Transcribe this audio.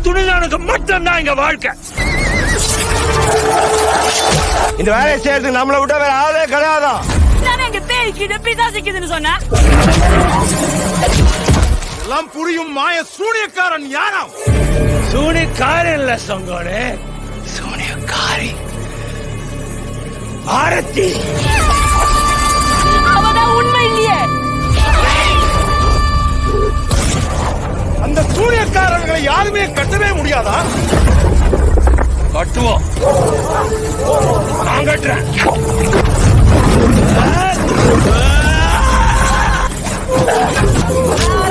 துணிஞானுக்கு மட்டும்தான் இங்க வாழ்க்கை. இந்த வேலையை செய்யறதுக்கு நம்மளை விட்டா வேற ஆளே கிடையாதான். எங்க பேய்க்கிட்ட பிசாசிக்குதுன்னு சொன்னா எல்லாம் புரியும் மாய சூனியக்காரன் யாராம்? சூனியக்காரன் இல்ல சங்கோனே, சூனியக்காரி பாரதி. அவதான் உண்மை இல்லையே. அந்த சூனியக்காரர்களை யாருமே கட்டவே முடியாதா? கட்டுவோம், நான் கட்டுறேன். Ah!